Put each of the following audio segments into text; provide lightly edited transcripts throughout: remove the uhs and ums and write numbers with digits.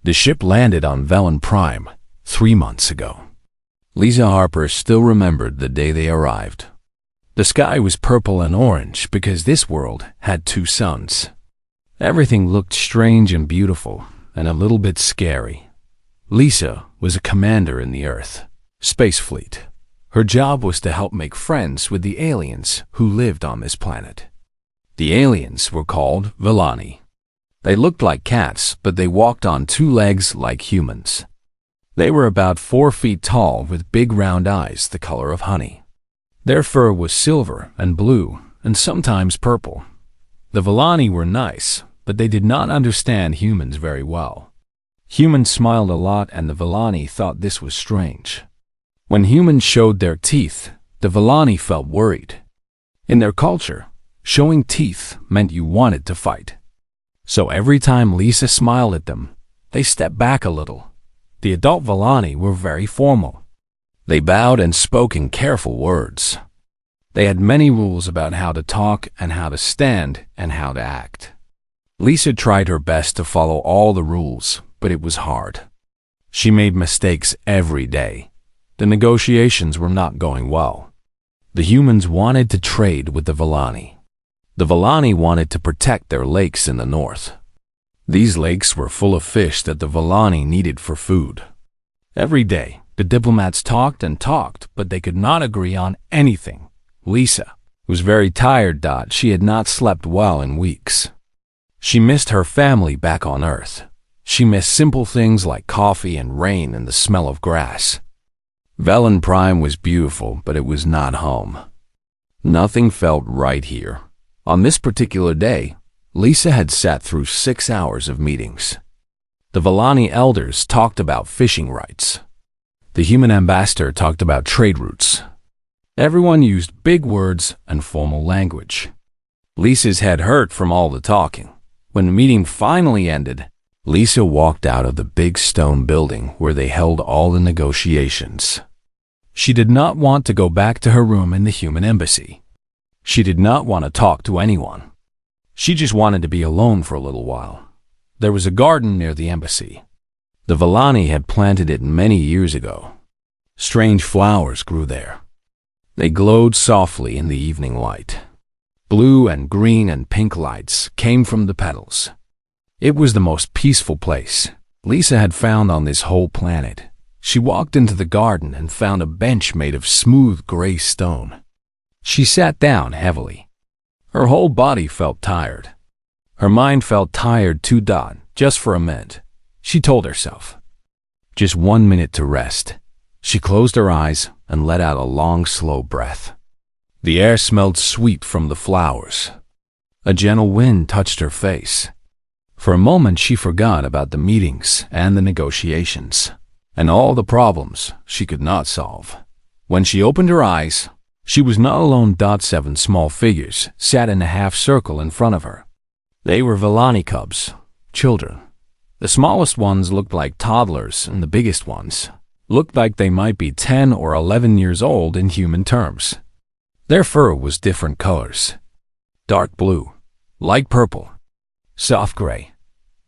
The ship landed on Velen Prime 3 months ago. Lisa Harper still remembered the day they arrived. The sky was purple and orange because this world had 2 suns. Everything looked strange and beautiful and a little bit scary. Lisa was a commander in the Earth Space Fleet. Her job was to help make friends with the aliens who lived on this planet. The aliens were called Velani. They looked like cats, but they walked on 2 legs like humans. They were about 4 feet tall with big round eyes the color of honey. Their fur was silver and blue and sometimes purple. The Velani were nice, but they did not understand humans very well. Humans smiled a lot and the Velani thought this was strange. When humans showed their teeth, the Velani felt worried. In their culture, showing teeth meant you wanted to fight. So every time Lisa smiled at them, they stepped back a little. The adult Velani were very formal. They bowed and spoke in careful words. They had many rules about how to talk and how to stand and how to act. Lisa tried her best to follow all the rules, but it was hard. She made mistakes every day. The negotiations were not going well. The humans wanted to trade with the Velani. The Velani wanted to protect their lakes in the north. These lakes were full of fish that the Velani needed for food. Every day, the diplomats talked and talked, but they could not agree on anything. Lisa was very tired. She had not slept well in weeks. She missed her family back on Earth. She missed simple things like coffee and rain and the smell of grass. Velen Prime was beautiful, but it was not home. Nothing felt right here. On this particular day, Lisa had sat through 6 hours of meetings. The Velani elders talked about fishing rights. The human ambassador talked about trade routes. Everyone used big words and formal language. Lisa's head hurt from all the talking. When the meeting finally ended, Lisa walked out of the big stone building where they held all the negotiations. She did not want to go back to her room in the human embassy. She did not want to talk to anyone. She just wanted to be alone for a little while. There was a garden near the embassy. The Velani had planted it many years ago. Strange flowers grew there. They glowed softly in the evening light. Blue and green and pink lights came from the petals. It was the most peaceful place Lisa had found on this whole planet. She walked into the garden and found a bench made of smooth gray stone. She sat down heavily. Her whole body felt tired. Her mind felt tired too. Just for a minute, she told herself. Just 1 minute to rest. She closed her eyes and let out a long, slow breath. The air smelled sweet from the flowers. A gentle wind touched her face. For a moment, she forgot about the meetings and the negotiations, and all the problems she could not solve. When she opened her eyes, she was not alone. 7 small figures sat in a half circle in front of her. They were Velani cubs, children. The smallest ones looked like toddlers, and the biggest ones looked like they might be 10 or 11 years old in human terms. Their fur was different colors: dark blue, light purple, soft gray.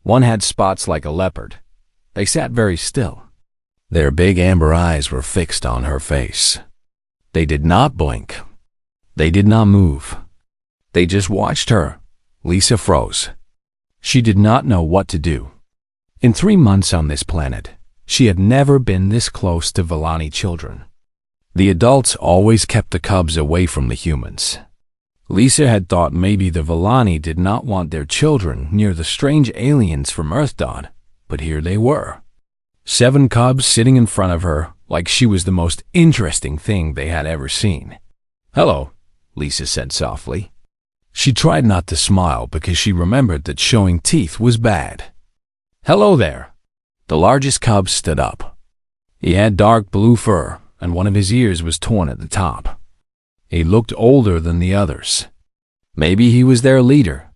One had spots like a leopard. They sat very still. Their big amber eyes were fixed on her face. They did not blink. They did not move. They just watched her. Lisa froze. She did not know what to do. In 3 months on this planet, she had never been this close to Velani children. The adults always kept the cubs away from the humans. Lisa had thought maybe the Velani did not want their children near the strange aliens from Earth. But here they were. 7 cubs sitting in front of her like she was the most interesting thing they had ever seen. "Hello," Lisa said softly. She tried not to smile because she remembered that showing teeth was bad. "Hello there." The largest cub stood up. He had dark blue fur, and one of his ears was torn at the top. He looked older than the others. Maybe he was their leader.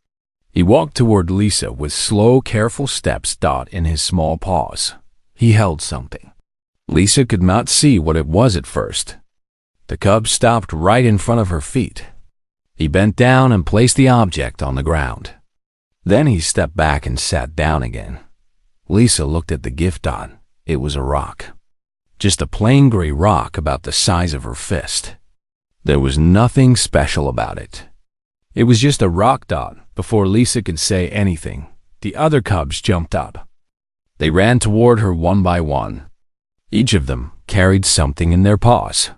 He walked toward Lisa with slow, careful steps. In his small paws, he held something. Lisa could not see what it was at first. The cub stopped right in front of her feet. He bent down and placed the object on the ground. Then he stepped back and sat down again. Lisa looked at the gift dot. It was a rock. Just a plain gray rock about the size of her fist. There was nothing special about it. It was just a rock dot. Before Lisa could say anything, the other cubs jumped up. They ran toward her one by one. Each of them carried something in their paws.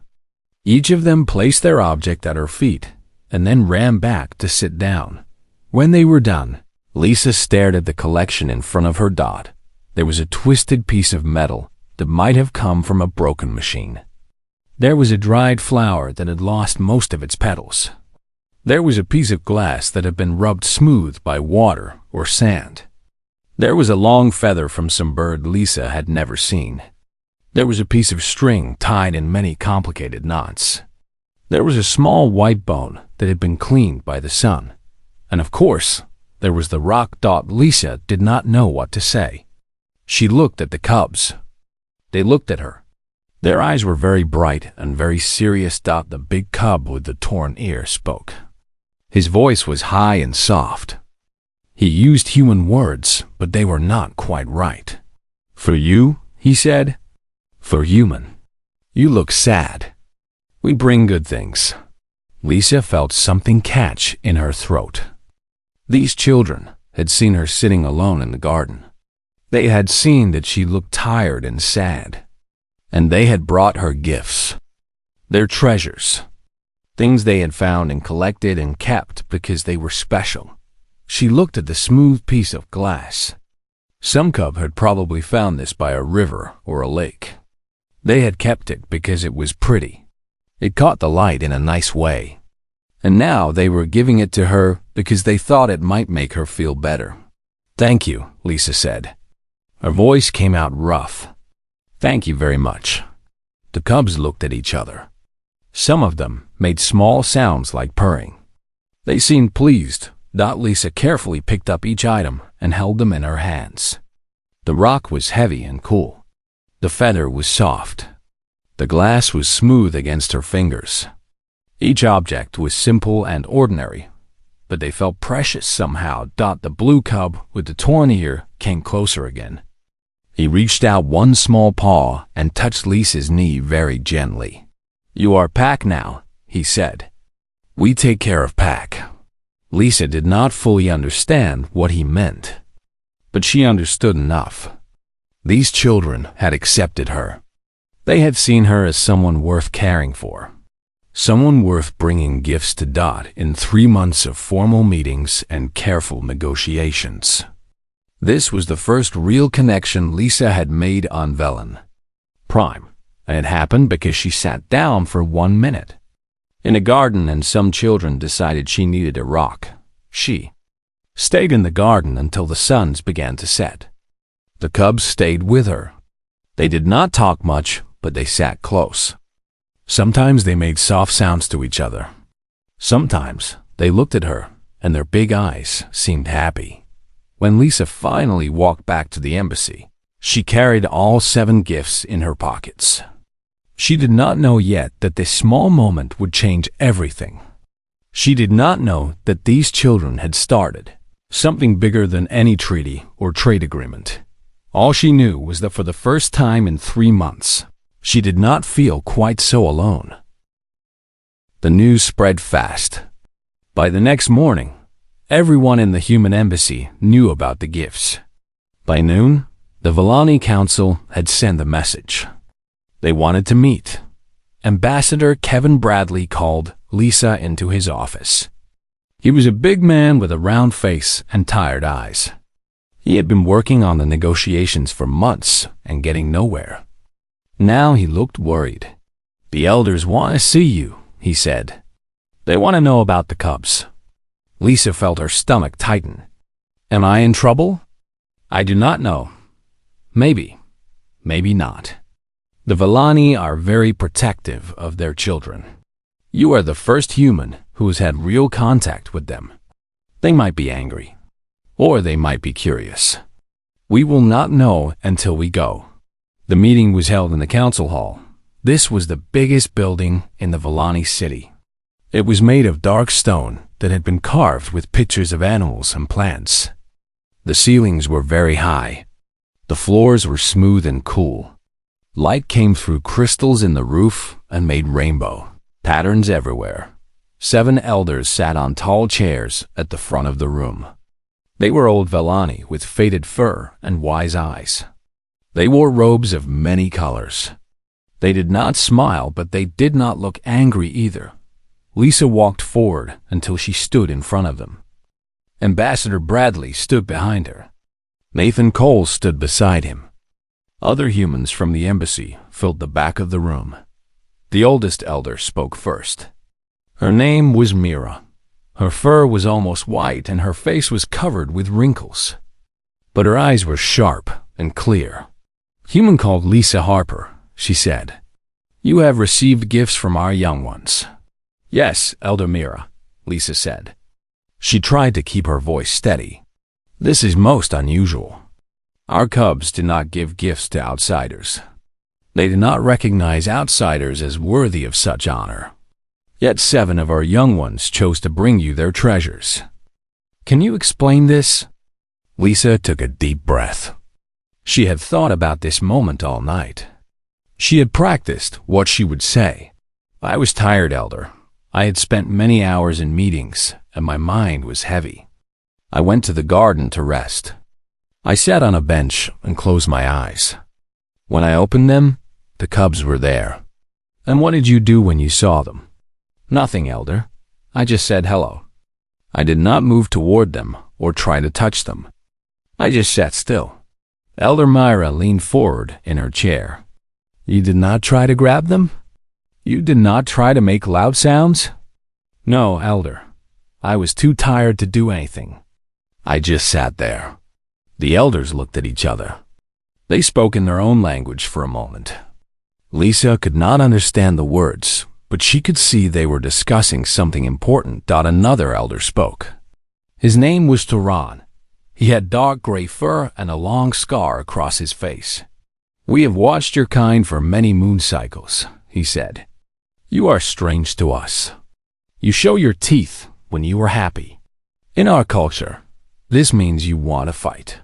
Each of them placed their object at her feet and then ran back to sit down. When they were done, Lisa stared at the collection in front of her dot. There was a twisted piece of metal that might have come from a broken machine. There was a dried flower that had lost most of its petals. There was a piece of glass that had been rubbed smooth by water or sand. There was a long feather from some bird Lisa had never seen. There was a piece of string tied in many complicated knots. There was a small white bone that had been cleaned by the sun. And of course, there was the rock dot. Lisa did not know what to say. She looked at the cubs. They looked at her. Their eyes were very bright and very serious. The big cub with the torn ear spoke. His voice was high and soft. He used human words, but they were not quite right. "For you," he said. "For human. You look sad. We bring good things." Lisa felt something catch in her throat. These children had seen her sitting alone in the garden. They had seen that she looked tired and sad. And they had brought her gifts. Their treasures. Things they had found and collected and kept because they were special. She looked at the smooth piece of glass. Some cub had probably found this by a river or a lake. They had kept it because it was pretty. It caught the light in a nice way. And now they were giving it to her because they thought it might make her feel better. "Thank you," Lisa said. Her voice came out rough. "Thank you very much." The cubs looked at each other. Some of them made small sounds like purring. They seemed pleased. Lisa carefully picked up each item and held them in her hands. The rock was heavy and cool. The feather was soft. The glass was smooth against her fingers. Each object was simple and ordinary, but they felt precious somehow. The blue cub with the torn ear came closer again. He reached out one small paw and touched Lisa's knee very gently. "You are Pack now," he said. "We take care of Pack." Lisa did not fully understand what he meant, but she understood enough. These children had accepted her. They had seen her as someone worth caring for, someone worth bringing gifts to. In 3 months of formal meetings and careful negotiations. This was the first real connection Lisa had made on Velen Prime, and it happened because she sat down for 1 minute in a garden and some children decided she needed a rock. She stayed in the garden until the suns began to set. The cubs stayed with her. They did not talk much, but they sat close. Sometimes they made soft sounds to each other. Sometimes they looked at her, and their big eyes seemed happy. When Lisa finally walked back to the embassy, she carried all 7 gifts in her pockets. She did not know yet that this small moment would change everything. She did not know that these children had started something bigger than any treaty or trade agreement. All she knew was that for the first time in 3 months, she did not feel quite so alone. The news spread fast. By the next morning, everyone in the human embassy knew about the gifts. By noon, the Vellani Council had sent the message. They wanted to meet. Ambassador Kevin Bradley called Lisa into his office. He was a big man with a round face and tired eyes. He had been working on the negotiations for months and getting nowhere. Now he looked worried. "The elders want to see you," he said. "They want to know about the cubs." Lisa felt her stomach tighten. "Am I in trouble?" "I do not know. Maybe. Maybe not. The Vellani are very protective of their children. You are the first human who has had real contact with them. They might be angry, or they might be curious. We will not know until we go." The meeting was held in the council hall. This was the biggest building in the Vellani city. It was made of dark stone that had been carved with pictures of animals and plants. The ceilings were very high. The floors were smooth and cool. Light came through crystals in the roof and made rainbow patterns everywhere. 7 elders sat on tall chairs at the front of the room. They were old Velani with faded fur and wise eyes. They wore robes of many colors. They did not smile, but they did not look angry either. Lisa walked forward until she stood in front of them. Ambassador Bradley stood behind her. Nathan Cole stood beside him. Other humans from the embassy filled the back of the room. The oldest elder spoke first. Her name was Mira. Her fur was almost white and her face was covered with wrinkles. But her eyes were sharp and clear. Human called Lisa Harper, she said. You have received gifts from our young ones. Yes, Elder Mira, Lisa said. She tried to keep her voice steady. This is most unusual. Our cubs did not give gifts to outsiders. They did not recognize outsiders as worthy of such honor. Yet 7 of our young ones chose to bring you their treasures. Can you explain this? Lisa took a deep breath. She had thought about this moment all night. She had practiced what she would say. I was tired, Elder. I had spent many hours in meetings, and my mind was heavy. I went to the garden to rest. I sat on a bench and closed my eyes. When I opened them, the cubs were there. And what did you do when you saw them? Nothing, Elder. I just said hello. I did not move toward them or try to touch them. I just sat still. Elder Myra leaned forward in her chair. You did not try to grab them? You did not try to make loud sounds? No, Elder. I was too tired to do anything. I just sat there. The elders looked at each other. They spoke in their own language for a moment. Lisa could not understand the words, but she could see they were discussing something important. Another elder spoke. His name was Turan. He had dark gray fur and a long scar across his face. We have watched your kind for many moon cycles, he said. You are strange to us. You show your teeth when you are happy. In our culture, this means you want to fight.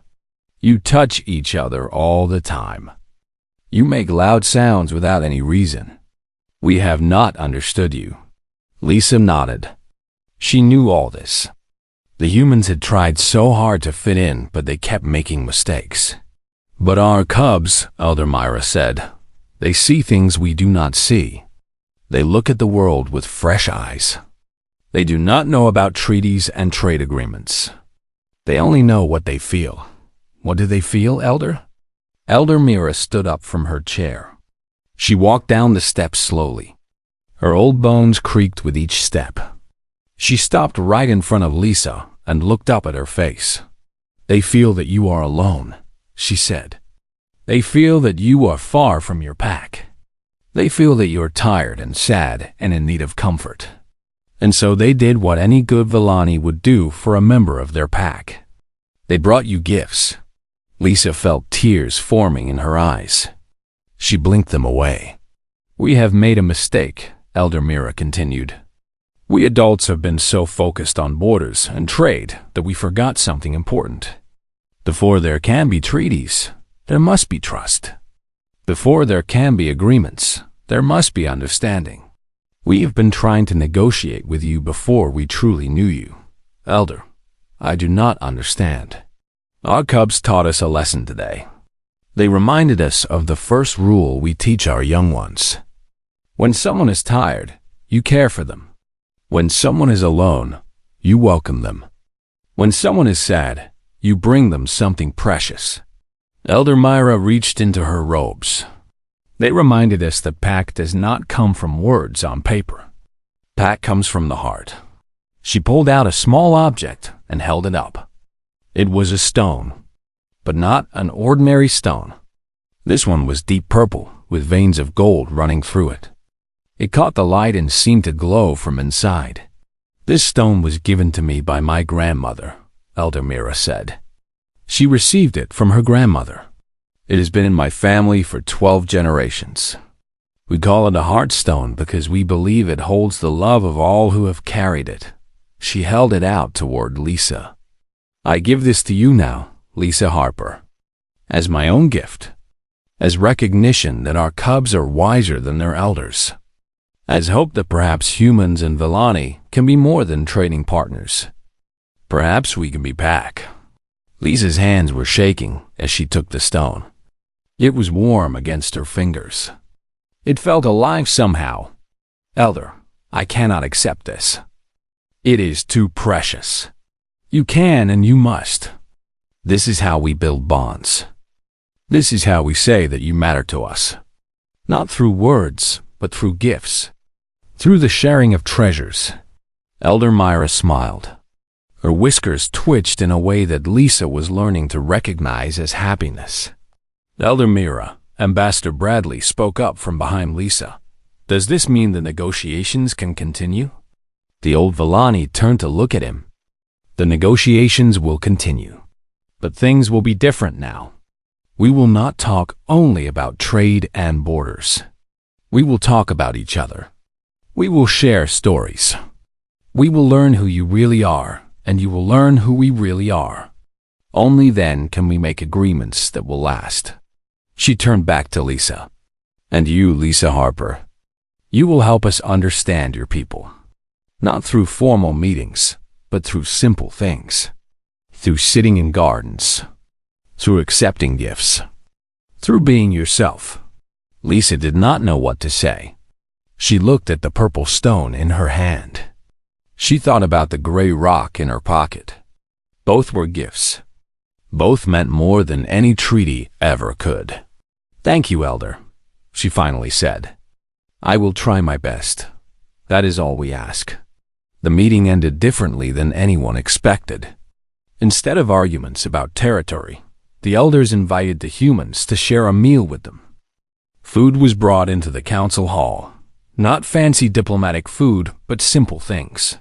You touch each other all the time. You make loud sounds without any reason. We have not understood you. Lisa nodded. She knew all this. The humans had tried so hard to fit in, but they kept making mistakes. But our cubs, Elder Myra said, they see things we do not see. They look at the world with fresh eyes. They do not know about treaties and trade agreements. They only know what they feel. What do they feel, Elder? Elder Mira stood up from her chair. She walked down the steps slowly. Her old bones creaked with each step. She stopped right in front of Lisa and looked up at her face. They feel that you are alone, she said. They feel that you are far from your pack. They feel that you're tired and sad and in need of comfort. And so they did what any good Villani would do for a member of their pack. They brought you gifts. Lisa felt tears forming in her eyes. She blinked them away. We have made a mistake, Elder Mira continued. We adults have been so focused on borders and trade that we forgot something important. Before there can be treaties, there must be trust. Before there can be agreements, there must be understanding. We have been trying to negotiate with you before we truly knew you. Elder, I do not understand. Our cubs taught us a lesson today. They reminded us of the first rule we teach our young ones. When someone is tired, you care for them. When someone is alone, you welcome them. When someone is sad, you bring them something precious. Elder Myra reached into her robes. They reminded us that pack does not come from words on paper. Pack comes from the heart. She pulled out a small object and held it up. It was a stone, but not an ordinary stone. This one was deep purple with veins of gold running through it. It caught the light and seemed to glow from inside. This stone was given to me by my grandmother, Elder Mira said. She received it from her grandmother. It has been in my family for 12 generations. We call it a heart stone because we believe it holds the love of all who have carried it. She held it out toward Lisa. I give this to you now, Lisa Harper. as my own gift, as recognition that our cubs are wiser than their elders, as hope that perhaps humans and Villani can be more than trading partners. Perhaps we can be back. Lisa's hands were shaking as she took the stone. It was warm against her fingers. It felt alive somehow. Elder, I cannot accept this. It is too precious. You can and you must. This is how we build bonds. This is how we say that you matter to us. Not through words, but through gifts. Through the sharing of treasures. Elder Myra smiled. Her whiskers twitched in a way that Lisa was learning to recognize as happiness. Elder Myra, Ambassador Bradley spoke up from behind Lisa. Does this mean the negotiations can continue? The old Villani turned to look at him. The negotiations will continue. But things will be different now. We will not talk only about trade and borders. We will talk about each other. We will share stories. We will learn who you really are, and you will learn who we really are. Only then can we make agreements that will last. She turned back to Lisa. And you, Lisa Harper, you will help us understand your people. Not through formal meetings, but through simple things. Through sitting in gardens. Through accepting gifts. Through being yourself. Lisa did not know what to say. She looked at the purple stone in her hand. She thought about the gray rock in her pocket. Both were gifts. Both meant more than any treaty ever could. Thank you, Elder, she finally said. I will try my best. That is all we ask. The meeting ended differently than anyone expected. Instead of arguments about territory, the elders invited the humans to share a meal with them. Food was brought into the council hall. Not fancy diplomatic food, but simple things.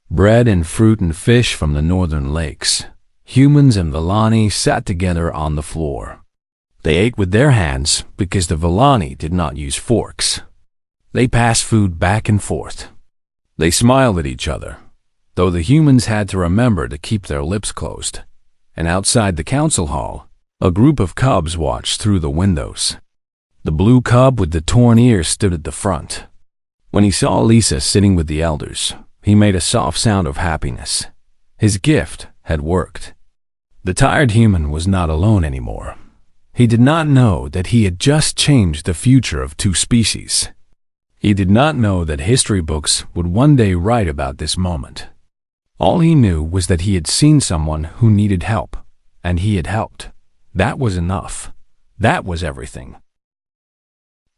Bread and fruit and fish from the northern lakes. Humans and Villani sat together on the floor. They ate with their hands because the Villani did not use forks. They passed food back and forth. They smiled at each other, though the humans had to remember to keep their lips closed. And outside the council hall, a group of cubs watched through the windows. The blue cub with the torn ear stood at the front. When he saw Lisa sitting with the elders, he made a soft sound of happiness. His gift had worked. The tired human was not alone anymore. He did not know that he had just changed the future of two species. He did not know that history books would one day write about this moment. All he knew was that he had seen someone who needed help, and he had helped. That was enough. That was everything.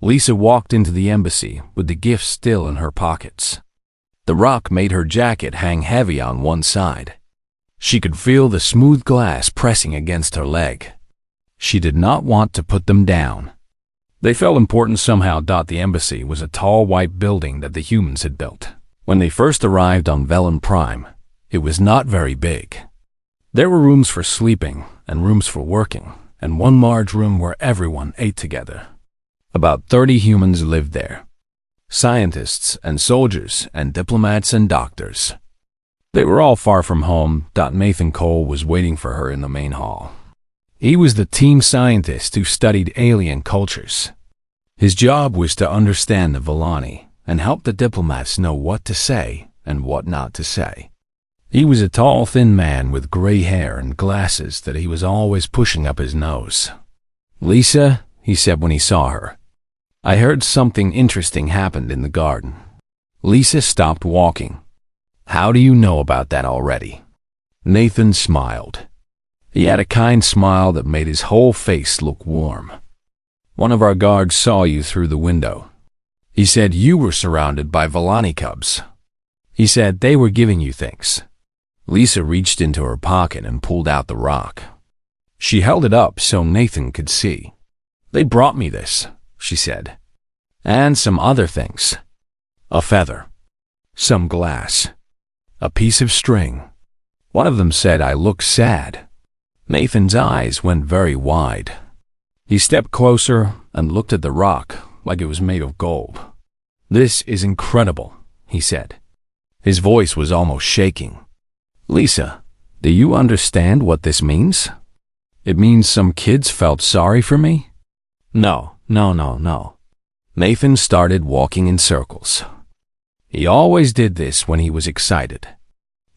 Lisa walked into the embassy with the gifts still in her pockets. The rock made her jacket hang heavy on one side. She could feel the smooth glass pressing against her leg. She did not want to put them down. They felt important somehow. The embassy was a tall white building that the humans had built. When they first arrived on Velen Prime, it was not very big. There were rooms for sleeping and rooms for working, and one large room where everyone ate together. About 30 humans lived there. Scientists and soldiers and diplomats and doctors. They were all far from home. Nathan Cole was waiting for her in the main hall. He was the team scientist who studied alien cultures. His job was to understand the Villani and help the diplomats know what to say and what not to say. He was a tall, thin man with gray hair and glasses that he was always pushing up his nose. Lisa, he said when he saw her, I heard something interesting happened in the garden. Lisa stopped walking. How do you know about that already? Nathan smiled. He had a kind smile that made his whole face look warm. One of our guards saw you through the window. He said you were surrounded by Villani cubs. He said they were giving you things. Lisa reached into her pocket and pulled out the rock. She held it up so Nathan could see. They brought me this, she said. And some other things. A feather. Some glass. A piece of string. One of them said I looked sad. Nathan's eyes went very wide. He stepped closer and looked at the rock like it was made of gold. This is incredible, he said. His voice was almost shaking. Lisa, do you understand what this means? It means some kids felt sorry for me? No. Nathan started walking in circles. He always did this when he was excited.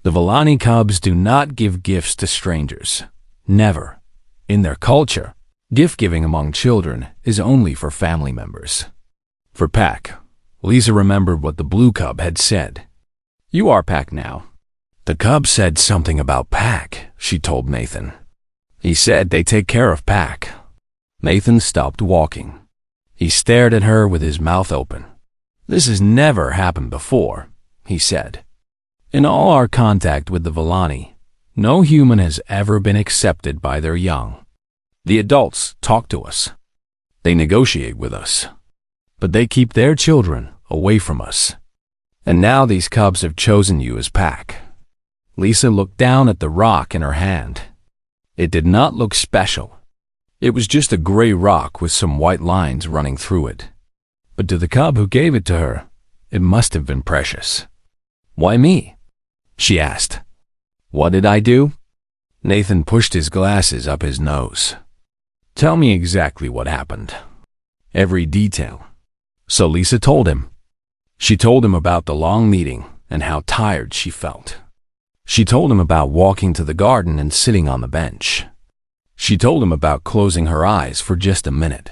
The Vellani cubs do not give gifts to strangers. Never. In their culture, gift-giving among children is only for family members. For Pack, Lisa remembered what the blue cub had said. You are Pack now. The cub said something about Pack, she told Nathan. He said they take care of Pack. Nathan stopped walking. He stared at her with his mouth open. This has never happened before, he said. In all our contact with the Vellani, no human has ever been accepted by their young. The adults talk to us. They negotiate with us. But they keep their children away from us. And now these cubs have chosen you as Pack. Lisa looked down at the rock in her hand. It did not look special. It was just a gray rock with some white lines running through it. But to the cub who gave it to her, it must have been precious. Why me? She asked. What did I do? Nathan pushed his glasses up his nose. Tell me exactly what happened. Every detail. So Lisa told him. She told him about the long meeting and how tired she felt. She told him about walking to the garden and sitting on the bench. She told him about closing her eyes for just a minute.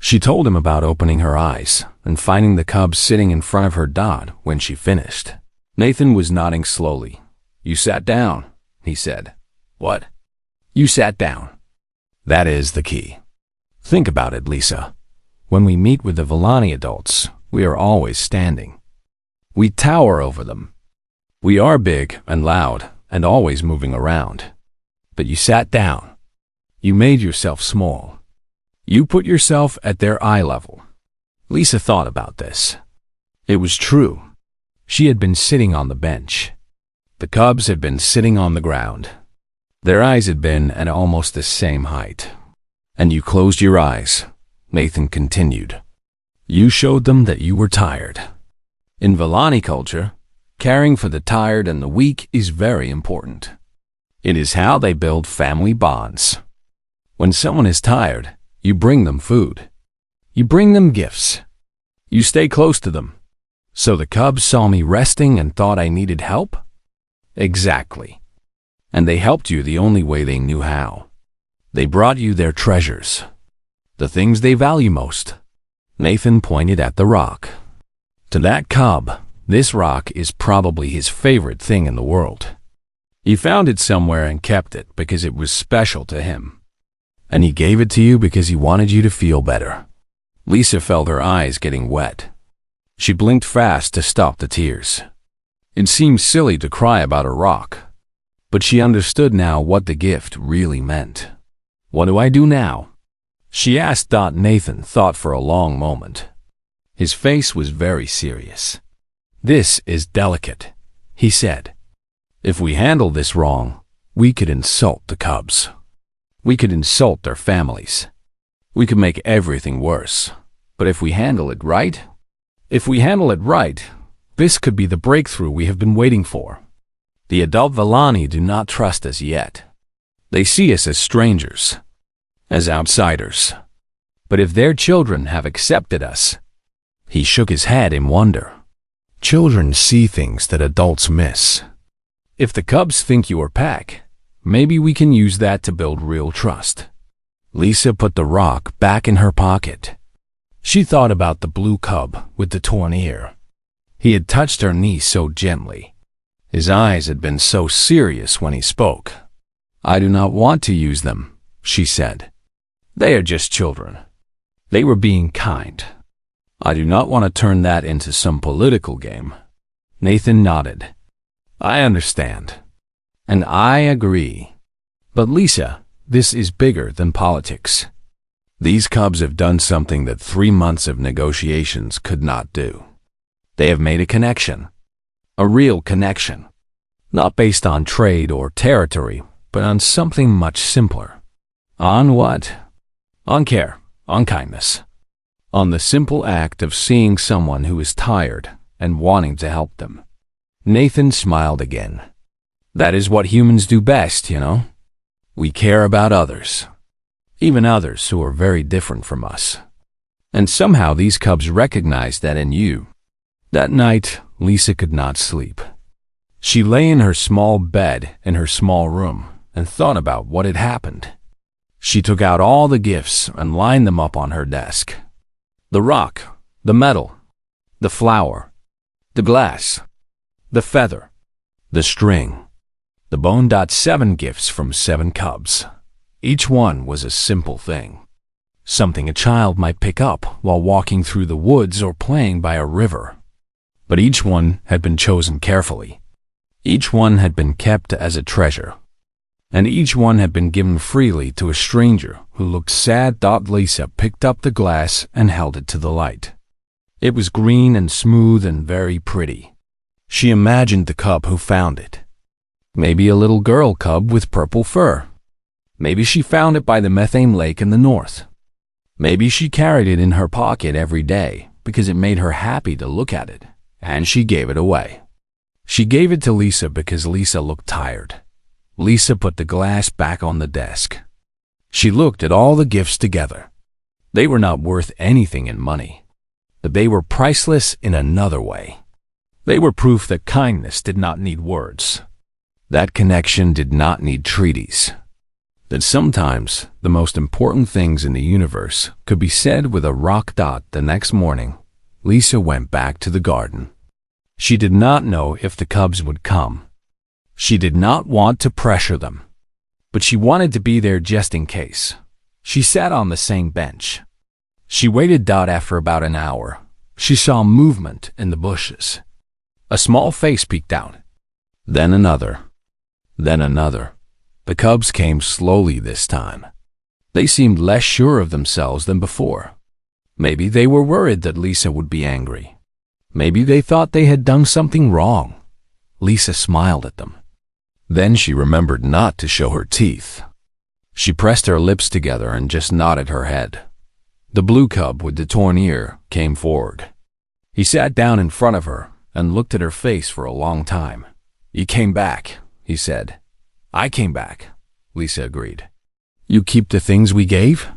She told him about opening her eyes and finding the cub sitting in front of her dot when she finished. Nathan was nodding slowly. You sat down, he said. What? You sat down. That is the key. Think about it, Lisa. When we meet with the Vellani adults, we are always standing. We tower over them. We are big and loud and always moving around. But you sat down. You made yourself small. You put yourself at their eye level. Lisa thought about this. It was true. She had been sitting on the bench. The cubs had been sitting on the ground. Their eyes had been at almost the same height. And you closed your eyes, Nathan continued. You showed them that you were tired. In Vellani culture, caring for the tired and the weak is very important. It is how they build family bonds. When someone is tired, you bring them food. You bring them gifts. You stay close to them. So the cubs saw me resting and thought I needed help? Exactly. And they helped you the only way they knew how. They brought you their treasures. The things they value most. Nathan pointed at the rock. To that cub, this rock is probably his favorite thing in the world. He found it somewhere and kept it because it was special to him. And he gave it to you because he wanted you to feel better. Lisa felt her eyes getting wet. She blinked fast to stop the tears. It seemed silly to cry about a rock, but she understood now what the gift really meant. What do I do now? She asked. Nathan thought for a long moment. His face was very serious. This is delicate, he said. If we handle this wrong, we could insult the cubs. We could insult their families. We could make everything worse. But if we handle it right, this could be the breakthrough we have been waiting for. The adult Vellani do not trust us yet. They see us as strangers, as outsiders. But if their children have accepted us, he shook his head in wonder. Children see things that adults miss. If the cubs think you are Pack, maybe we can use that to build real trust. Lisa put the rock back in her pocket. She thought about the blue cub with the torn ear. He had touched her knee so gently. His eyes had been so serious when he spoke. I do not want to use them, she said. They are just children. They were being kind. I do not want to turn that into some political game. Nathan nodded. I understand. And I agree. But Lisa, this is bigger than politics. These cubs have done something that 3 months of negotiations could not do. They have made a connection. A real connection. Not based on trade or territory, but on something much simpler. On what? On care, on kindness. On the simple act of seeing someone who is tired and wanting to help them. Nathan smiled again. That is what humans do best, you know. We care about others, even others who are very different from us. And somehow these cubs recognized that in you. That night, Lisa could not sleep. She lay in her small bed in her small room and thought about what had happened. She took out all the gifts and lined them up on her desk. The rock, the metal, the flower, the glass, the feather, the string, the bone. 7 gifts from 7 cubs. Each one was a simple thing. Something a child might pick up while walking through the woods or playing by a river. But each one had been chosen carefully. Each one had been kept as a treasure. And each one had been given freely to a stranger who looked sad. Lisa picked up the glass and held it to the light. It was green and smooth and very pretty. She imagined the cub who found it. Maybe a little girl cub with purple fur. Maybe she found it by the methane lake in the north. Maybe she carried it in her pocket every day because it made her happy to look at it, and she gave it away. She gave it to Lisa because Lisa looked tired. Lisa put the glass back on the desk. She looked at all the gifts together. They were not worth anything in money, but they were priceless in another way. They were proof that kindness did not need words, that connection did not need treaties, that sometimes the most important things in the universe could be said with a rock. The next morning, Lisa went back to the garden. She did not know if the cubs would come. She did not want to pressure them, but she wanted to be there just in case. She sat on the same bench. She waited. After about an hour, she saw movement in the bushes. A small face peeked out. Then another. Then another. The cubs came slowly this time. They seemed less sure of themselves than before. Maybe they were worried that Lisa would be angry. Maybe they thought they had done something wrong. Lisa smiled at them. Then she remembered not to show her teeth. She pressed her lips together and just nodded her head. The blue cub with the torn ear came forward. He sat down in front of her and looked at her face for a long time. "You came back," he said. "I came back," Lisa agreed. "You keep the things we gave?"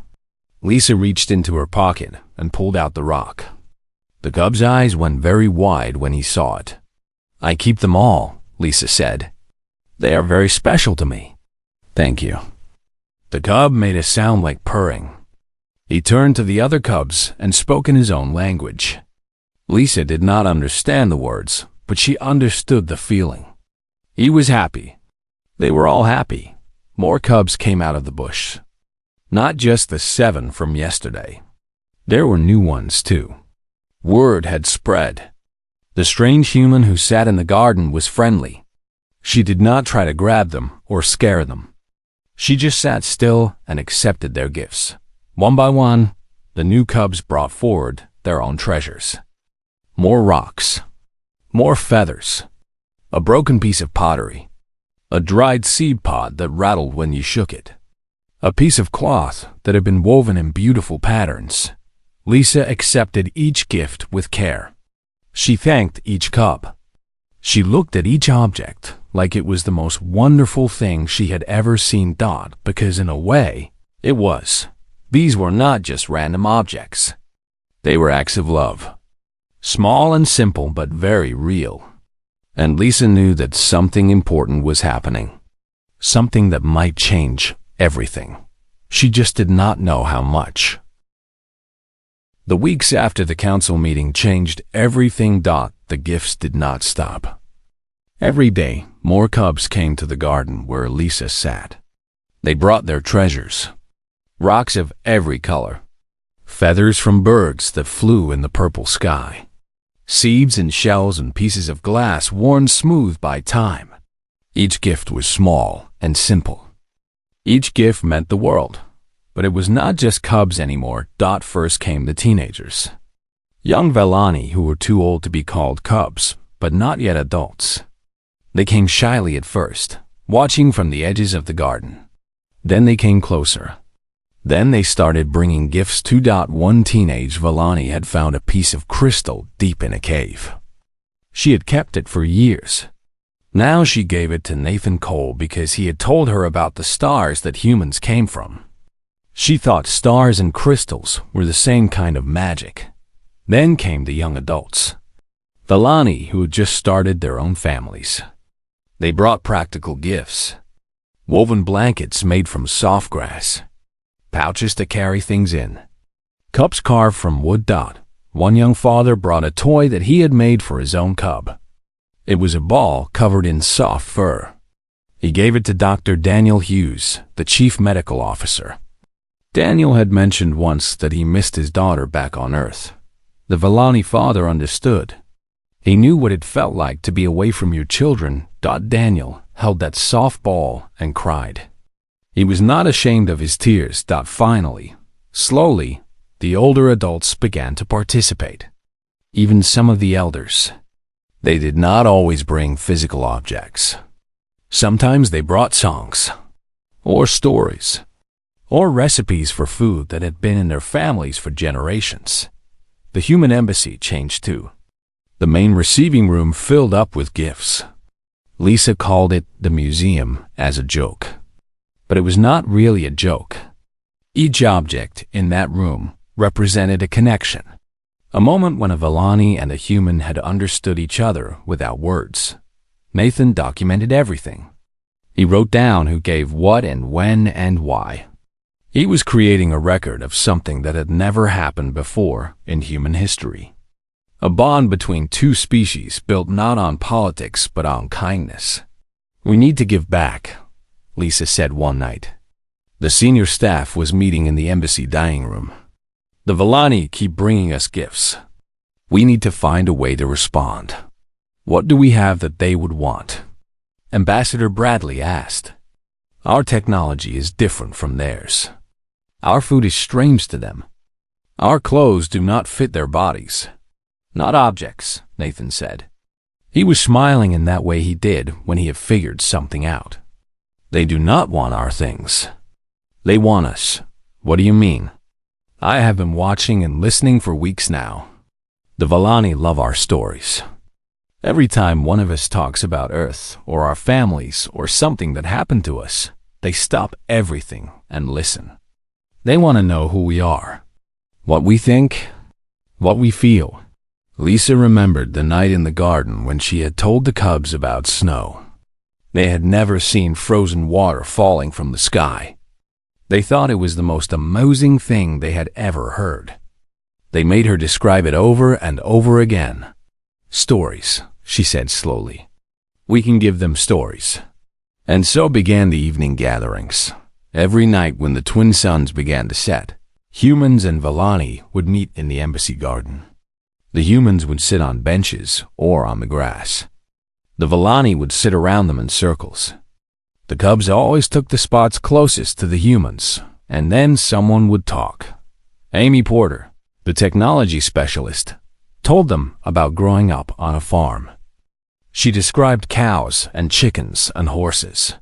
Lisa reached into her pocket and pulled out the rock. The cub's eyes went very wide when he saw it. "I keep them all," Lisa said. "They are very special to me." "Thank you." The cub made a sound like purring. He turned to the other cubs and spoke in his own language. Lisa did not understand the words, but she understood the feeling. He was happy. They were all happy. More cubs came out of the bush. Not just the 7 from yesterday. There were new ones too. Word had spread. The strange human who sat in the garden was friendly. She did not try to grab them or scare them. She just sat still and accepted their gifts. One by one, the new cubs brought forward their own treasures. More rocks. More feathers. A broken piece of pottery. A dried seed pod that rattled when you shook it. A piece of cloth that had been woven in beautiful patterns. Lisa accepted each gift with care. She thanked each cub. She looked at each object like it was the most wonderful thing she had ever seen. Because in a way, it was. These were not just random objects. They were acts of love. Small and simple, but very real. And Lisa knew that something important was happening. Something that might change everything. She just did not know how much. The weeks after the council meeting changed everything. The gifts did not stop. Every day, more cubs came to the garden where Lisa sat. They brought their treasures. Rocks of every color. Feathers from birds that flew in the purple sky. Seeds and shells and pieces of glass worn smooth by time. Each gift was small and simple. Each gift meant the world. But it was not just cubs anymore. First came the teenagers. Young Velani who were too old to be called cubs, but not yet adults. They came shyly at first, watching from the edges of the garden. Then they came closer. Then they started bringing gifts too. One teenage Velani had found a piece of crystal deep in a cave. She had kept it for years. Now she gave it to Nathan Cole because he had told her about the stars that humans came from. She thought stars and crystals were the same kind of magic. Then came the young adults, Vellani, who had just started their own families. They brought practical gifts, woven blankets made from soft grass, pouches to carry things in, cups carved from wood. One young father brought a toy that he had made for his own cub. It was a ball covered in soft fur. He gave it to Dr. Daniel Hughes, the chief medical officer. Daniel had mentioned once that he missed his daughter back on Earth. The Vellani father understood. He knew what it felt like to be away from your children. Daniel held that soft ball and cried. He was not ashamed of his tears. Finally, slowly, the older adults began to participate. Even some of the elders. They did not always bring physical objects. Sometimes they brought songs, or stories, or recipes for food that had been in their families for generations. The human embassy changed too. The main receiving room filled up with gifts. Lisa called it the museum as a joke. But it was not really a joke. Each object in that room represented a connection. A moment when a Vellani and a human had understood each other without words. Nathan documented everything. He wrote down who gave what and when and why. He was creating a record of something that had never happened before in human history. A bond between two species built not on politics but on kindness. "We need to give back," Lisa said one night. The senior staff was meeting in the embassy dining room. "The Vellani keep bringing us gifts. We need to find a way to respond. What do we have that they would want?" Ambassador Bradley asked. "Our technology is different from theirs. Our food is strange to them. Our clothes do not fit their bodies." "Not objects," Nathan said. He was smiling in that way he did when he had figured something out. "They do not want our things. They want us." "What do you mean?" "I have been watching and listening for weeks now. The Vellani love our stories. Every time one of us talks about Earth or our families or something that happened to us, they stop everything and listen. They want to know who we are, what we think, what we feel." Lisa remembered the night in the garden when she had told the cubs about snow. They had never seen frozen water falling from the sky. They thought it was the most amazing thing they had ever heard. They made her describe it over and over again. "Stories," she said slowly. "We can give them stories." And so began the evening gatherings. Every night when the twin suns began to set, humans and Vellani would meet in the embassy garden. The humans would sit on benches or on the grass. The Vellani would sit around them in circles. The cubs always took the spots closest to the humans, and then someone would talk. Amy Porter, the technology specialist, told them about growing up on a farm. She described cows and chickens and horses.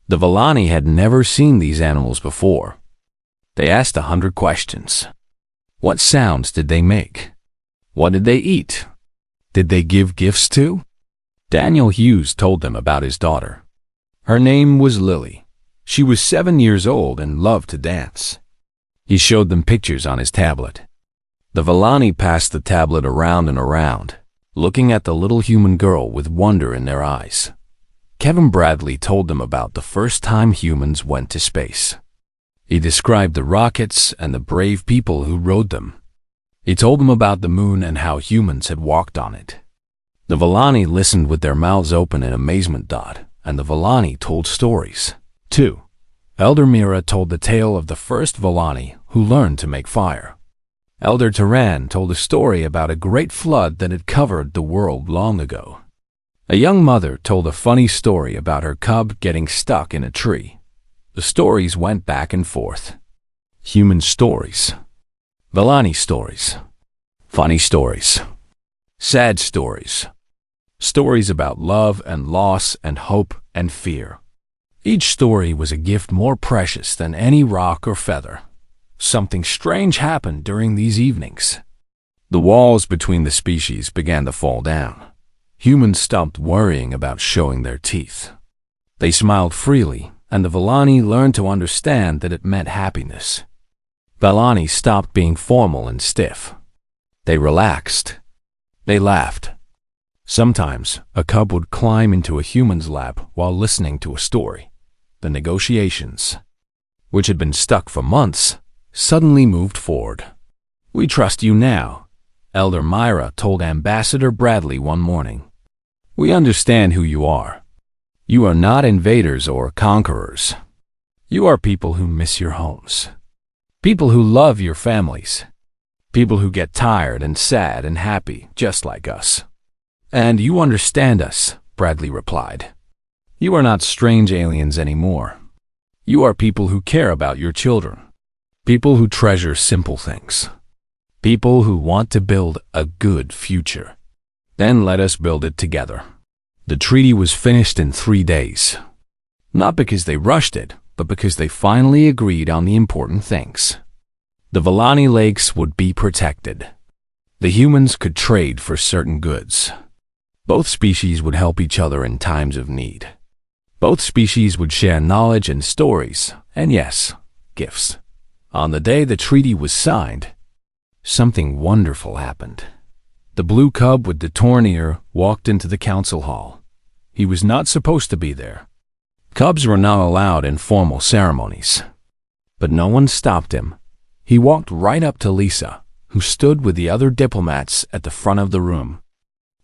The Vellani had never seen these animals before. They asked 100 questions. What sounds did they make? What did they eat? Did they give gifts too? Daniel Hughes told them about his daughter. Her name was Lily. She was 7 years old and loved to dance. He showed them pictures on his tablet. The Vellani passed the tablet around and around, looking at the little human girl with wonder in their eyes. Kevin Bradley told them about the first time humans went to space. He described the rockets and the brave people who rode them. He told them about the moon and how humans had walked on it. The Vellani listened with their mouths open in amazement. And the Vellani told stories, too. Elder Mira told the tale of the first Vellani who learned to make fire. Elder Turan told a story about a great flood that had covered the world long ago. A young mother told a funny story about her cub getting stuck in a tree. The stories went back and forth. Human stories. Vellani stories. Funny stories. Sad stories. Stories about love and loss and hope and fear. Each story was a gift more precious than any rock or feather. Something strange happened during these evenings. The walls between the species began to fall down. Humans stopped worrying about showing their teeth. They smiled freely, and the Valani learned to understand that it meant happiness. Valani stopped being formal and stiff. They relaxed. They laughed. Sometimes, a cub would climb into a human's lap while listening to a story. The negotiations, which had been stuck for months, suddenly moved forward. "We trust you now," Elder Myra told Ambassador Bradley one morning. "We understand who you are. You are not invaders or conquerors. You are people who miss your homes. People who love your families. People who get tired and sad and happy, just like us." "And you understand us," Bradley replied. "You are not strange aliens anymore. You are people who care about your children. People who treasure simple things. People who want to build a good future. Then let us build it together." The treaty was finished in 3 days. Not because they rushed it, but because they finally agreed on the important things. The Valani Lakes would be protected. The humans could trade for certain goods. Both species would help each other in times of need. Both species would share knowledge and stories, and yes, gifts. On the day the treaty was signed, something wonderful happened. The blue cub with the torn ear walked into the council hall. He was not supposed to be there. Cubs were not allowed in formal ceremonies. But no one stopped him. He walked right up to Lisa, who stood with the other diplomats at the front of the room.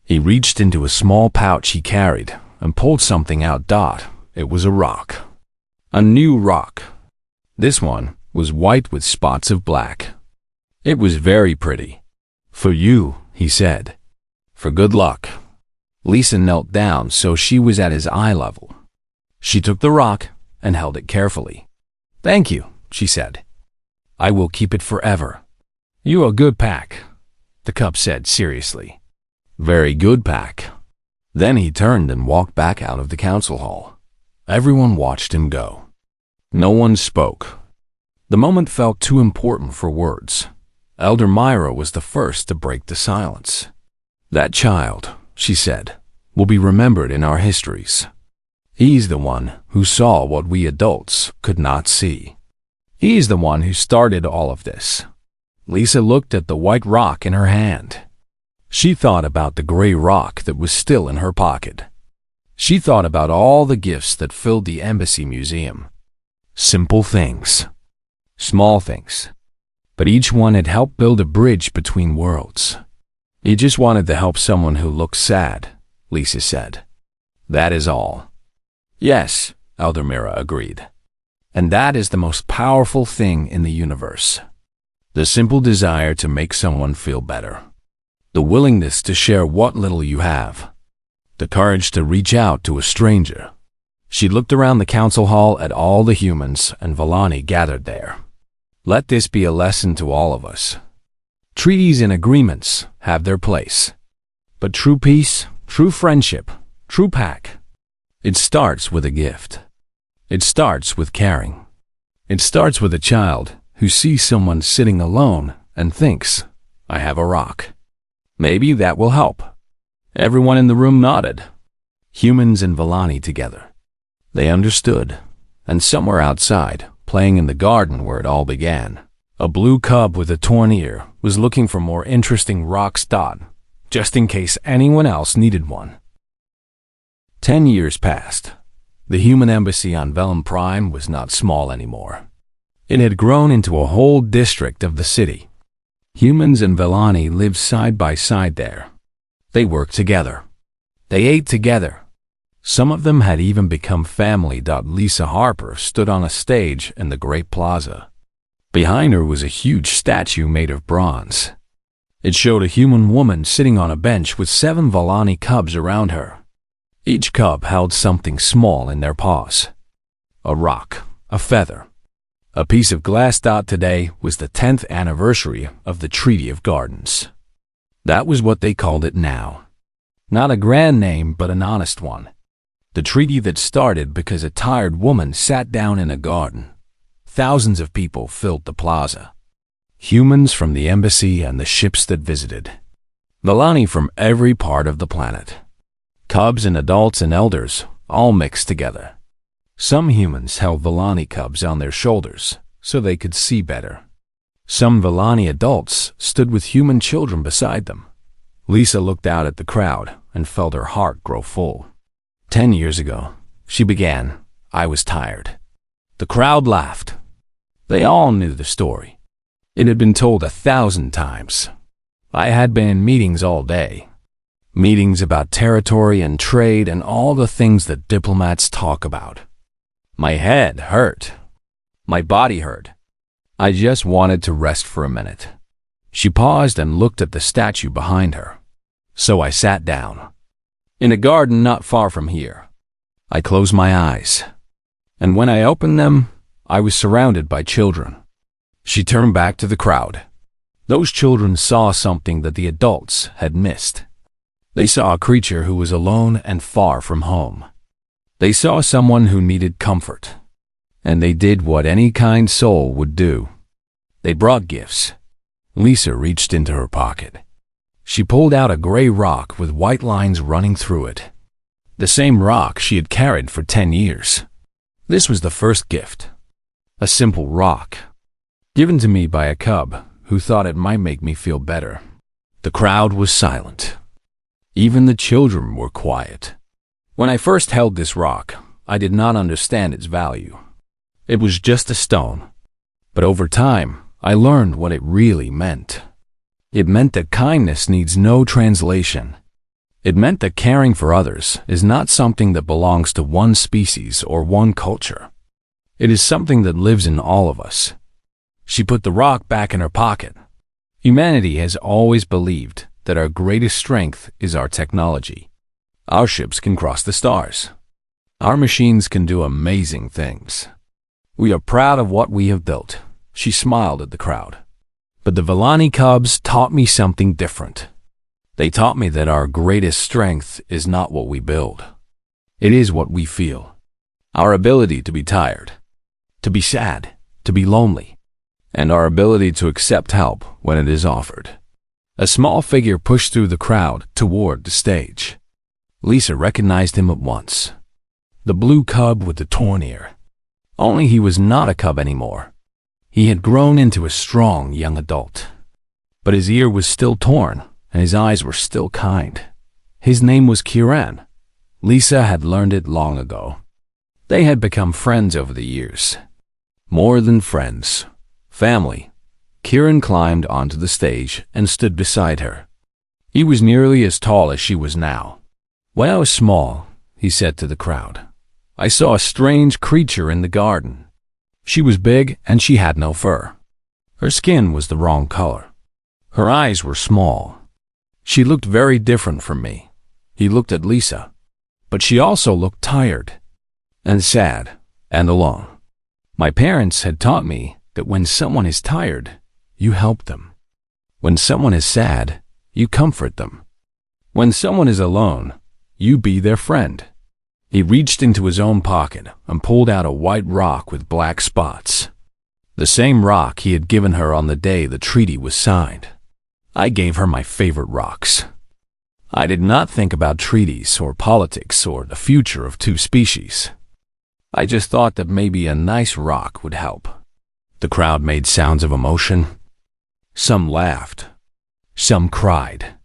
He reached into a small pouch he carried and pulled something out. It was a rock. A new rock. This one was white with spots of black. It was very pretty. "For you," he said. "For good luck." Lisa knelt down so she was at his eye level. She took the rock and held it carefully. "Thank you," she said. "I will keep it forever." "You a good pack," the cub said seriously. "Very good pack." Then he turned and walked back out of the council hall. Everyone watched him go. No one spoke. The moment felt too important for words. Elder Myra was the first to break the silence. "That child," she said, "will be remembered in our histories. He's the one who saw what we adults could not see. He's the one who started all of this." Lisa looked at the white rock in her hand. She thought about the gray rock that was still in her pocket. She thought about all the gifts that filled the embassy museum. Simple things. Small things. But each one had helped build a bridge between worlds. "He just wanted to help someone who looked sad," Lisa said. "That is all." "Yes," Elder Mira agreed. "And that is the most powerful thing in the universe. The simple desire to make someone feel better. The willingness to share what little you have. The courage to reach out to a stranger." She looked around the council hall at all the humans and Valani gathered there. "Let this be a lesson to all of us. Treaties and agreements have their place. But true peace, true friendship, true pact, it starts with a gift. It starts with caring. It starts with a child who sees someone sitting alone and thinks, 'I have a rock. Maybe that will help.'" Everyone in the room nodded. Humans and Valani together. They understood, and somewhere outside, playing in the garden where it all began, a blue cub with a torn ear was looking for more interesting rocks. Just in case anyone else needed one. 10 years passed. The human embassy on Velum Prime was not small anymore. It had grown into a whole district of the city. Humans and Valani lived side by side there. They worked together. They ate together. Some of them had even become family. Lisa Harper stood on a stage in the Great Plaza. Behind her was a huge statue made of bronze. It showed a human woman sitting on a bench with 7 Valani cubs around her. Each cub held something small in their paws. A rock, a feather, a piece of glass. Today was the 10th anniversary of the Treaty of Gardens. That was what they called it now. Not a grand name, but an honest one. The treaty that started because a tired woman sat down in a garden. Thousands of people filled the plaza. Humans from the embassy and the ships that visited. Valani from every part of the planet. Cubs and adults and elders, all mixed together. Some humans held Villani cubs on their shoulders so they could see better. Some Villani adults stood with human children beside them. Lisa looked out at the crowd and felt her heart grow full. 10 years ago, she began, I was tired. The crowd laughed. They all knew the story. It had been told 1,000 times. I had been in meetings all day. Meetings about territory and trade and all the things that diplomats talk about. My head hurt. My body hurt. I just wanted to rest for a minute. She paused and looked at the statue behind her. So I sat down. In a garden not far from here. I closed my eyes. And when I opened them, I was surrounded by children. She turned back to the crowd. Those children saw something that the adults had missed. They saw a creature who was alone and far from home. They saw someone who needed comfort. And they did what any kind soul would do. They brought gifts. Lisa reached into her pocket. She pulled out a gray rock with white lines running through it. The same rock she had carried for 10 years. This was the first gift. A simple rock, given to me by a cub who thought it might make me feel better. The crowd was silent. Even the children were quiet. When I first held this rock, I did not understand its value. It was just a stone. But over time, I learned what it really meant. It meant that kindness needs no translation. It meant that caring for others is not something that belongs to one species or one culture. It is something that lives in all of us. She put the rock back in her pocket. Humanity has always believed that our greatest strength is our technology. Our ships can cross the stars. Our machines can do amazing things. We are proud of what we have built. She smiled at the crowd. But the Villani cubs taught me something different. They taught me that our greatest strength is not what we build. It is what we feel. Our ability to be tired, to be sad, to be lonely, and our ability to accept help when it is offered. A small figure pushed through the crowd toward the stage. Lisa recognized him at once. The blue cub with the torn ear. Only he was not a cub anymore. He had grown into a strong young adult. But his ear was still torn, and his eyes were still kind. His name was Kieran. Lisa had learned it long ago. They had become friends over the years. More than friends. Family. Kieran climbed onto the stage and stood beside her. He was nearly as tall as she was now. When I was small, he said to the crowd, I saw a strange creature in the garden. She was big and she had no fur. Her skin was the wrong color. Her eyes were small. She looked very different from me. He looked at Lisa. But she also looked tired and sad and alone. My parents had taught me that when someone is tired, you help them. When someone is sad, you comfort them. When someone is alone, you be their friend. He reached into his own pocket and pulled out a white rock with black spots. The same rock he had given her on the day the treaty was signed. I gave her my favorite rocks. I did not think about treaties or politics or the future of two species. I just thought that maybe a nice rock would help. The crowd made sounds of emotion. Some laughed. Some cried.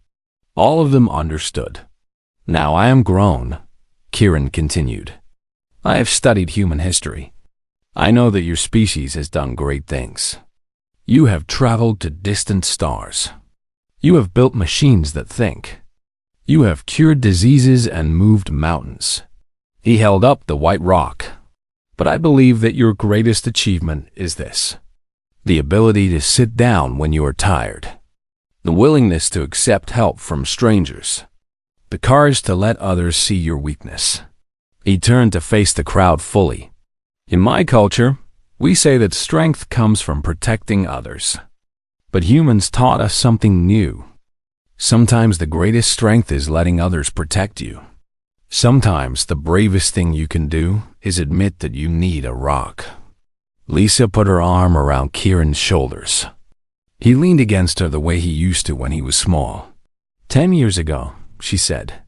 All of them understood. Now I am grown, Kieran continued. I have studied human history. I know that your species has done great things. You have traveled to distant stars. You have built machines that think. You have cured diseases and moved mountains. He held up the white rock. But I believe that your greatest achievement is this: the ability to sit down when you are tired, the willingness to accept help from strangers, the courage to let others see your weakness. He turned to face the crowd fully. In my culture, we say that strength comes from protecting others. But humans taught us something new. Sometimes the greatest strength is letting others protect you. Sometimes the bravest thing you can do is admit that you need a rock. Lisa put her arm around Kieran's shoulders. He leaned against her the way he used to when he was small. 10 years ago, she said,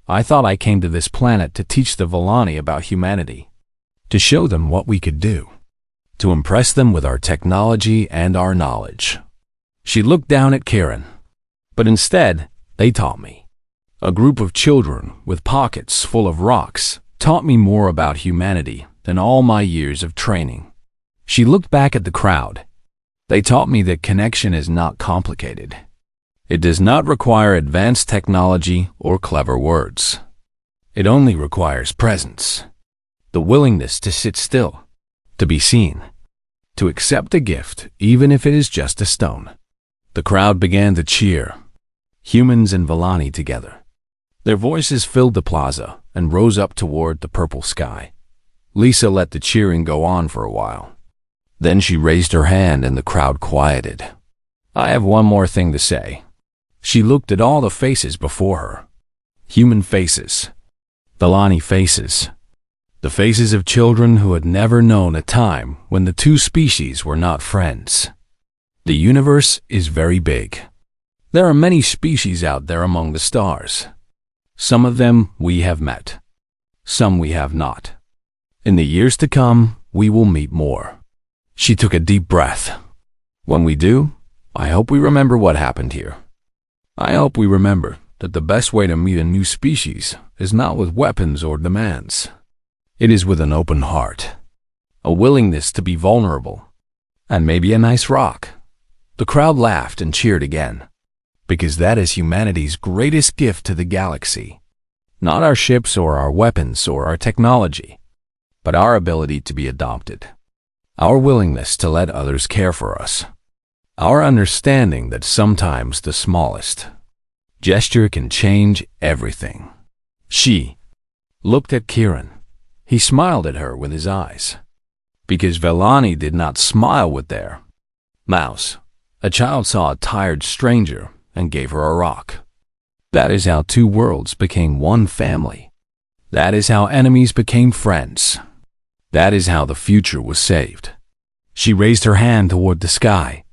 I thought I came to this planet to teach the Vellani about humanity, to show them what we could do, to impress them with our technology and our knowledge. She looked down at Kieran, but instead, they taught me. A group of children with pockets full of rocks taught me more about humanity than all my years of training. She looked back at the crowd. They taught me that connection is not complicated. It does not require advanced technology or clever words. It only requires presence, the willingness to sit still, to be seen, to accept a gift even if it is just a stone. The crowd began to cheer, humans and Vellani together. Their voices filled the plaza and rose up toward the purple sky. Lisa let the cheering go on for a while. Then she raised her hand and the crowd quieted. I have one more thing to say. She looked at all the faces before her. Human faces. Vellani faces. The faces of children who had never known a time when the two species were not friends. The universe is very big. There are many species out there among the stars. Some of them we have met. Some we have not. In the years to come, we will meet more. She took a deep breath. When we do, I hope we remember what happened here. I hope we remember that the best way to meet a new species is not with weapons or demands. It is with an open heart, a willingness to be vulnerable, and maybe a nice rock. The crowd laughed and cheered again, because that is humanity's greatest gift to the galaxy. Not our ships or our weapons or our technology, but our ability to be adopted. Our willingness to let others care for us. Our understanding that sometimes the smallest gesture can change everything. She looked at Kieran. He smiled at her with his eyes, because Vellani did not smile with their mouths. A child saw a tired stranger and gave her a rock. That is how two worlds became one family. That is how enemies became friends. That is how the future was saved. She raised her hand toward the sky.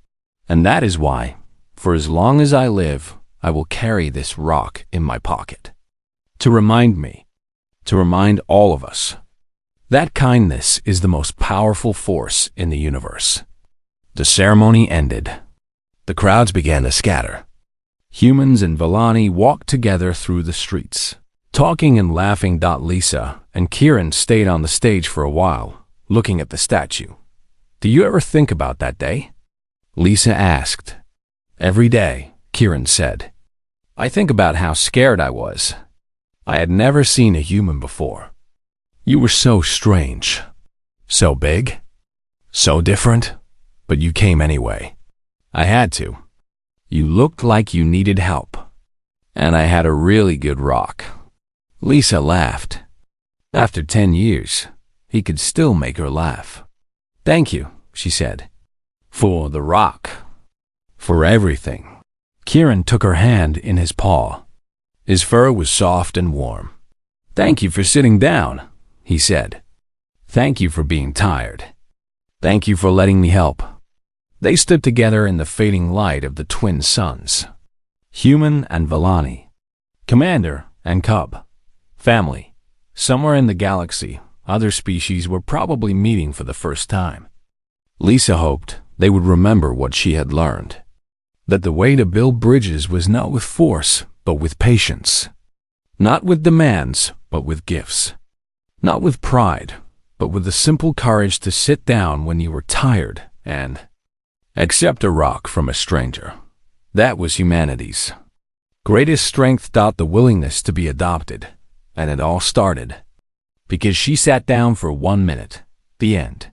And that is why, for as long as I live, I will carry this rock in my pocket. To remind me, to remind all of us, that kindness is the most powerful force in the universe. The ceremony ended. The crowds began to scatter. Humans and Vellani walked together through the streets, talking and laughing. Lisa and Kieran stayed on the stage for a while, looking at the statue. Do you ever think about that day? Lisa asked. Every day, Kieran said. I think about how scared I was. I had never seen a human before. You were so strange, so big, so different, but you came anyway. I had to. You looked like you needed help, and I had a really good rock. Lisa laughed. After 10 years, he could still make her laugh. Thank you, she said. For the rock. For everything. Kieran took her hand in his paw. His fur was soft and warm. Thank you for sitting down, he said. Thank you for being tired. Thank you for letting me help. They stood together in the fading light of the twin suns. Human and Vellani. Commander and cub. Family. Somewhere in the galaxy, other species were probably meeting for the first time. Lisa hoped they would remember what she had learned. That the way to build bridges was not with force, but with patience. Not with demands, but with gifts. Not with pride, but with the simple courage to sit down when you were tired and accept a rock from a stranger. That was humanity's greatest strength. The willingness to be adopted. And it all started because she sat down for 1 minute. The end.